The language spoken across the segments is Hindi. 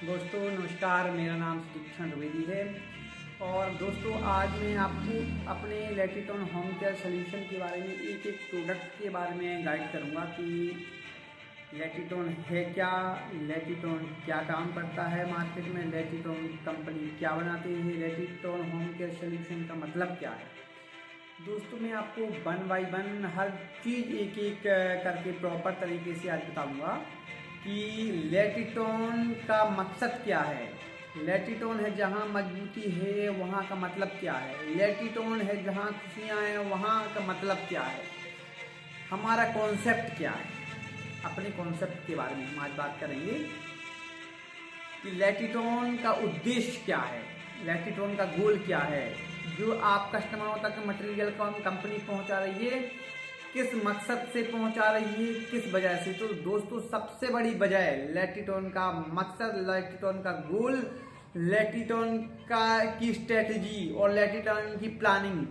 दोस्तों नमस्कार, मेरा नाम सुदीक्षण द्विवेदी है। और दोस्तों आज मैं आपको अपने लेटिटोन होम केयर सोल्यूशन के बारे में एक एक प्रोडक्ट के बारे में गाइड करूंगा कि लेटिटोन है क्या, लेटिटोन क्या काम करता है मार्केट में, लेटिटोन कंपनी क्या बनाती है, लेटिटोन होम केयर सोल्यूशन का मतलब क्या है। दोस्तों मैं आपको वन बाई वन हर चीज़ एक एक करके प्रॉपर तरीके से आज बताऊंगा कि लेटिटोन का मकसद क्या है। लेटिटोन है जहाँ मजबूती है वहाँ का मतलब क्या है, लेटिटोन है जहाँ खुशियाँ हैं वहाँ का मतलब क्या है, हमारा कॉन्सेप्ट क्या है। अपने कॉन्सेप्ट के बारे में हम आज बात करेंगे कि लेटिटोन का उद्देश्य क्या है, लेटिटोन का गोल क्या है, जो आप कस्टमरों तक मटेरियल कंपनी पहुंचा रही है, किस मकसद से पहुंचा रही है, किस वजह से। तो दोस्तों सबसे बड़ी वजह लेटिटोन का मकसद, लेटिटोन का गोल, लेटिटोन की स्ट्रेटजी और लेटिटोन की प्लानिंग,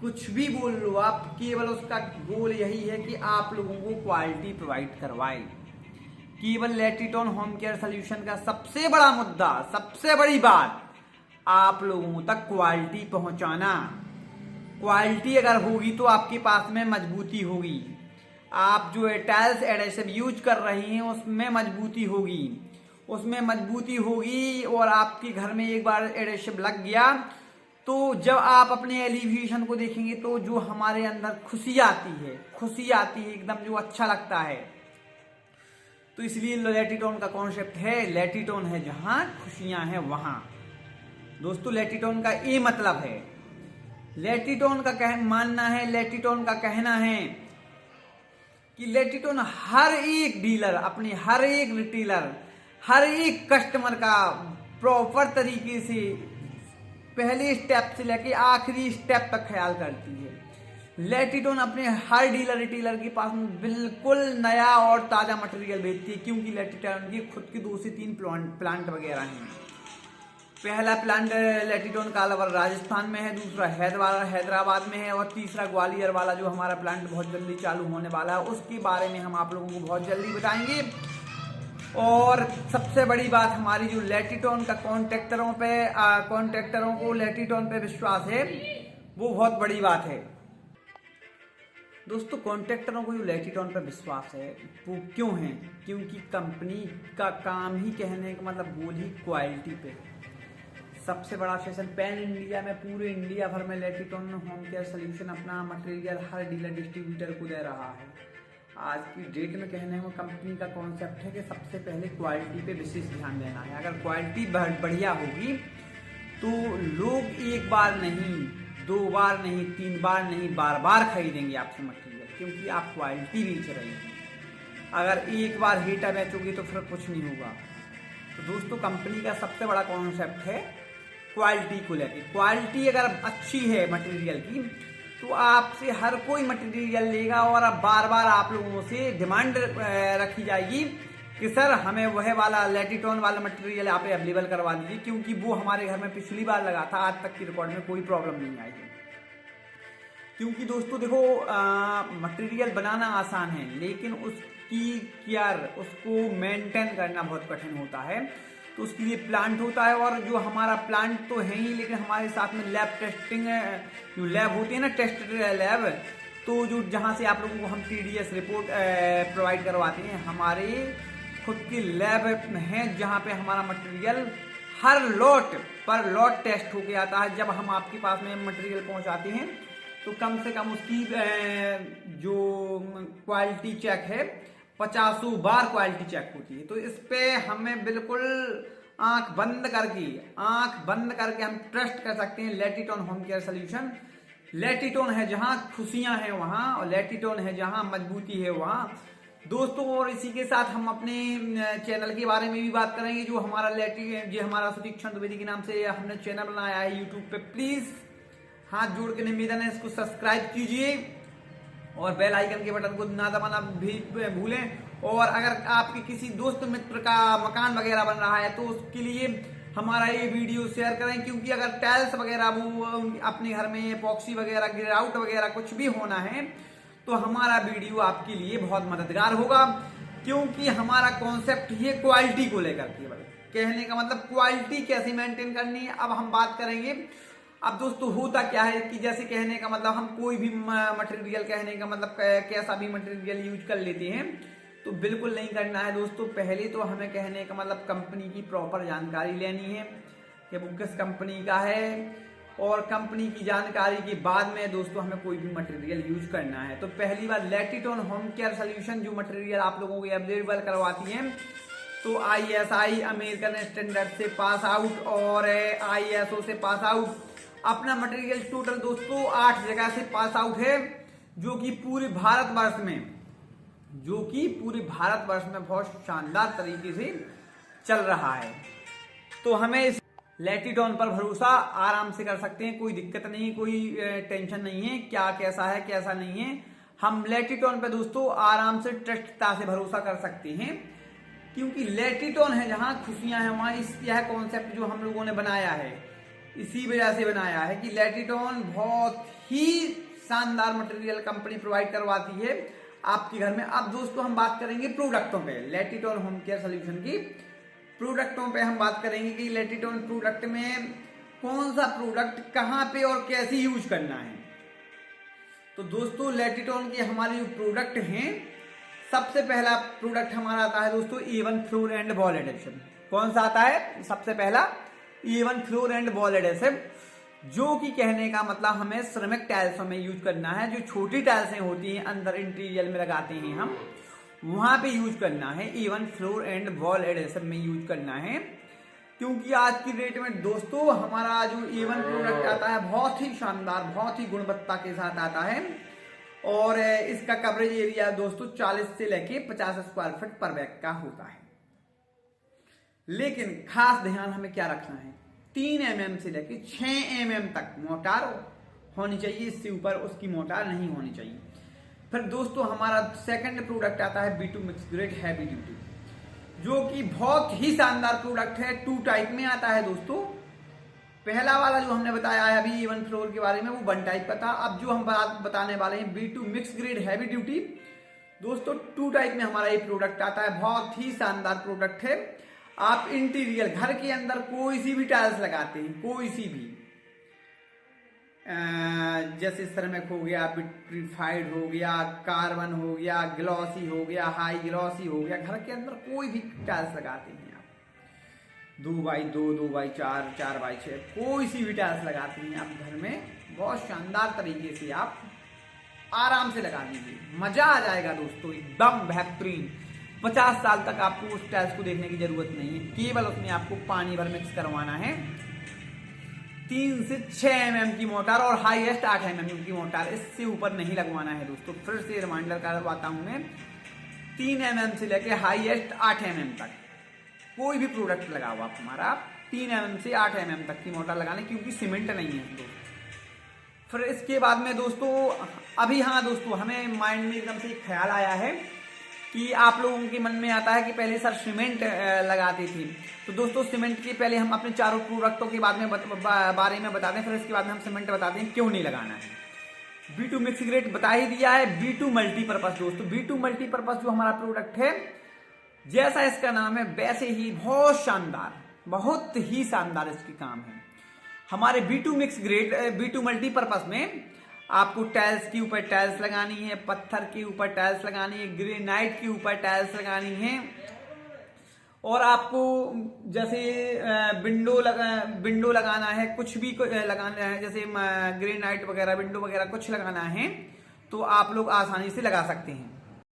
कुछ भी बोल लो आप, केवल उसका गोल यही है कि आप लोगों को क्वालिटी प्रोवाइड करवाए। केवल लेटिटोन होम केयर सोल्यूशन का सबसे बड़ा मुद्दा, सबसे बड़ी बात, आप लोगों तक क्वालिटी पहुंचाना। क्वालिटी अगर होगी तो आपके पास में मजबूती होगी। आप जो टाइल्स एडेसिव यूज कर रही हैं उसमें मजबूती होगी, उसमें मजबूती होगी। और आपके घर में एक बार एडेसिव लग गया तो जब आप अपने एलिवेशन को देखेंगे तो जो हमारे अंदर खुशी आती है, खुशी आती है एकदम, जो अच्छा लगता है। तो इसलिए लेटिटोन का कॉन्सेप्ट है, लेटिटोन है जहां खुशियां हैं वहां। दोस्तों लेटिटोन का ये मतलब है, लेटिटोन का मानना है, लेटिटोन का कहना है कि लेटिटोन हर एक डीलर, अपने हर एक रिटेलर, हर एक कस्टमर का प्रॉपर तरीके से पहले स्टेप से लेके आखिरी स्टेप तक ख्याल करती है। लेटिटोन अपने हर डीलर रिटेलर के पास में बिल्कुल नया और ताज़ा मटेरियल भेजती है, क्योंकि लेटिटोन की खुद के 2 से 3 प्लांट वगैरह हैं। पहला प्लांट लेटिटोन का अलवर राजस्थान में है, दूसरा हैदराबाद में है, और तीसरा ग्वालियर वाला जो हमारा प्लांट बहुत जल्दी चालू होने वाला है, उसके बारे में हम आप लोगों को बहुत जल्दी बताएंगे। और सबसे बड़ी बात, हमारी जो लेटिटोन का कॉन्ट्रैक्टरों को लेटिटोन पे विश्वास है, वो बहुत बड़ी बात है। दोस्तों कॉन्ट्रैक्टरों को जो लेटिटोन पर विश्वास है वो क्यों है? क्योंकि कंपनी का काम ही, कहने का मतलब गोल ही क्वालिटी पे है। सबसे बड़ा सेशन पैन इंडिया में, पूरे इंडिया भर में लेटिटोन होम केयर सोल्यूशन अपना मटेरियल हर डीलर डिस्ट्रीब्यूटर को दे रहा है। आज की डेट में कहने को कंपनी का कॉन्सेप्ट है कि सबसे पहले क्वालिटी पे विशेष ध्यान देना है। अगर क्वालिटी बढ़िया होगी तो लोग एक बार नहीं, 2 बार नहीं, 3 बार नहीं, बार बार खरीदेंगे आपसे मटेरियल, क्योंकि आप क्वालिटी बेच रहे हैं। अगर एक बार हीटा बेचोगे तो फिर कुछ नहीं होगा। तो दोस्तों कंपनी का सबसे बड़ा कॉन्सेप्ट है क्वालिटी को लेकर। क्वालिटी अगर अच्छी है मटेरियल की तो आपसे हर कोई मटेरियल लेगा, और अब बार बार आप लोगों से डिमांड रखी जाएगी कि सर हमें वह वाला लेटिटोन वाला मटेरियल आप अवेलेबल करवा दीजिए, क्योंकि वो हमारे घर में पिछली बार लगा था, आज तक की रिकॉर्ड में कोई प्रॉब्लम नहीं आई है। क्योंकि दोस्तों देखो मटेरियल बनाना आसान है, लेकिन उसकी केयर, उसको मेंटेन करना बहुत कठिन होता है। तो उसके लिए प्लांट होता है, और जो हमारा प्लांट तो है ही, लेकिन हमारे साथ में लैब टेस्टिंग, जो लैब होती है ना, टेस्ट लैब, तो जो जहाँ से आप लोगों को हम TDS रिपोर्ट प्रोवाइड करवाते हैं, हमारे खुद की लैब हैं जहाँ पे हमारा मटेरियल हर लॉट पर लॉट टेस्ट होके आता है। जब हम आपके पास में मटेरियल पहुँचाते हैं तो कम से कम उसकी जो क्वालिटी चेक है 50 बार क्वालिटी चेक होती है। तो इस पे हमें बिल्कुल आंख बंद करके हम ट्रस्ट कर सकते हैं। लेटिटोन होम केयर सोल्यूशन, लेटिटोन है जहां खुशियां हैं वहां, और लेटिटोन है जहां मजबूती है वहां। दोस्तों और इसी के साथ हम अपने चैनल के बारे में भी बात करेंगे, जो हमारा हमारा सुदीक्षण द्विवेदी के नाम से हमने चैनल बनाया है यूट्यूब पे। प्लीज हाथ जोड़ के निवेदन है, इसको सब्सक्राइब कीजिए और बेल आइकन के बटन को ना दबाना भी भूलें। और अगर आपके किसी दोस्त मित्र का मकान वगैरह बन रहा है तो उसके लिए हमारा ये वीडियो शेयर करें, क्योंकि अगर टाइल्स वगैरह वो अपने घर में एपॉक्सी वगैरह, ग्राउट वगैरह कुछ भी होना है तो हमारा वीडियो आपके लिए बहुत मददगार होगा, क्योंकि हमारा कॉन्सेप्ट ये क्वालिटी को लेकर केवल कहने का मतलब क्वालिटी कैसे मेंटेन करनी है, अब हम बात करेंगे। अब दोस्तों होता क्या है कि जैसे कहने का मतलब हम कोई भी मटेरियल, कहने का मतलब कैसा भी मटेरियल यूज कर लेते हैं, तो बिल्कुल नहीं करना है दोस्तों। पहले तो हमें कहने का मतलब कंपनी की प्रॉपर जानकारी लेनी है कि वो किस कंपनी का है, और कंपनी की जानकारी के बाद में दोस्तों हमें कोई भी मटेरियल यूज करना है। तो पहली बार लेटिटोन होम केयर सोल्यूशन जो मटेरियल आप लोगों को अवेलेबल करवाती है, तो ISI अमेरिकन स्टैंडर्ड से पास आउट और ISO से पास आउट। अपना मटेरियल टोटल दोस्तों 8 जगह से पास आउट है, जो कि पूरे भारतवर्ष में बहुत शानदार तरीके से चल रहा है। तो हमें इस लेटिटोन पर भरोसा आराम से कर सकते हैं, कोई दिक्कत नहीं, कोई टेंशन नहीं है क्या कैसा है कैसा नहीं है। हम लेटिटोन पे दोस्तों आराम से ट्रस्टता से भरोसा कर सकते हैं, क्योंकि लेटिटोन है जहां खुशियां हैं वहां यह कॉन्सेप्ट जो हम लोगों ने बनाया है, इसी वजह से बनाया है कि लेटिटोन बहुत ही शानदार मटेरियल कंपनी प्रोवाइड करवाती है आपके घर में। अब दोस्तों हम बात करेंगे प्रोडक्टों पे, लेटिटोन होम केयर सोल्यूशन की प्रोडक्टों पे हम बात करेंगे कि लेटिटोन प्रोडक्ट में कौन सा प्रोडक्ट कहां पे और कैसे यूज करना है। तो दोस्तों लेटिटोन के हमारे जो प्रोडक्ट हैं, सबसे पहला प्रोडक्ट हमारा आता है दोस्तों A1 floor and ball adhesive. कौन सा आता है सबसे पहला? A1 floor and ball adhesive, जो कि कहने का मतलब हमें सिरेमिक टाइल्सों में यूज करना है। जो छोटी टाइल्सें होती हैं अंदर इंटीरियर में लगाते हैं हम, वहां पे यूज करना है। A1 floor and wall adhesive में यूज करना है, क्योंकि आज की डेट में दोस्तों हमारा जो A1 प्रोडक्ट आता है बहुत ही शानदार, बहुत ही गुणवत्ता के साथ आता है, और इसका कवरेज एरिया दोस्तों 40 से लेके 50 स्क्वायर फीट पर बैग का होता है। लेकिन खास ध्यान हमें क्या रखना है, 3 mm से लेके 6 mm तक मोटार होनी चाहिए, इससे ऊपर उसकी मोटार नहीं होनी चाहिए। फिर दोस्तों हमारा सेकंड प्रोडक्ट आता है B2 mix grade heavy duty, जो कि बहुत ही शानदार प्रोडक्ट है। 2 टाइप में आता है दोस्तों। पहला वाला जो हमने बताया है अभी A1 फ्लोर के बारे में, वो 1 टाइप का था। अब जो हम बताने वाले हैं B2 mix grade heavy duty, दोस्तों 2 टाइप में हमारा ये प्रोडक्ट आता है। बहुत ही शानदार प्रोडक्ट है। आप इंटीरियर घर के अंदर कोई सी भी टाइल्स लगाते हैं, कोई सी भी, जैसे सिरेमिक हो गया, विट्रिफाइड हो गया, कार्बन हो गया, ग्लॉसी हो गया, हाई ग्लॉसी हो गया, घर के अंदर कोई भी टाइल्स लगाते हैं आप, 2x2, 2x4, 4x6, कोई सी भी टाइल्स लगाते हैं आप घर में, बहुत शानदार तरीके से आप आराम से लगा लीजिए, मजा आ जाएगा दोस्तों, एकदम बेहतरीन। 50 साल तक आपको उस टाइल्स को देखने की जरूरत नहीं है, केवल उसमें आपको पानी भर मिक्स करवाना है। 3 से 6 mm की मोटार और हाईएस्ट 8 mm की मोटार, इससे ऊपर नहीं लगवाना है दोस्तों। फिर से रिमाइंडर करवाता हूं मैं, 3 mm से लेके हाईएस्ट 8 mm तक कोई भी प्रोडक्ट लगाओ आप हमारा, 3 mm से 8 mm तक की मोटार लगाने, क्योंकि सीमेंट नहीं है दोस्तों। फिर इसके बाद में दोस्तों अभी हाँ दोस्तों हमें माइंड में एकदम से एक ख्याल आया है कि आप लोगों के मन में आता है कि पहले सर सीमेंट लगाती थी। तो दोस्तों सीमेंट के पहले हम अपने चारों प्रोडक्टों के बारे में बताते हैं, फिर इसके बाद में हम सीमेंट बताते हैं क्यों नहीं लगाना है। B2 मिक्स ग्रेड बता ही दिया है। B2 मल्टीपर्पज दोस्तों, B2 मल्टीपर्पज जो हमारा प्रोडक्ट है, जैसा इसका नाम है वैसे ही बहुत शानदार, बहुत ही शानदार इसके काम है। हमारे B2 mix grade B2 multipurpose में आपको टाइल्स के ऊपर टाइल्स लगानी है, पत्थर के ऊपर टाइल्स लगानी है, ग्रेनाइट के ऊपर टाइल्स लगानी है, और आपको जैसे विंडो लगाना है, कुछ भी लगाना है, जैसे ग्रेनाइट वगैरह, विंडो वगैरह कुछ लगाना है, तो आप लोग आसानी से लगा सकते हैं।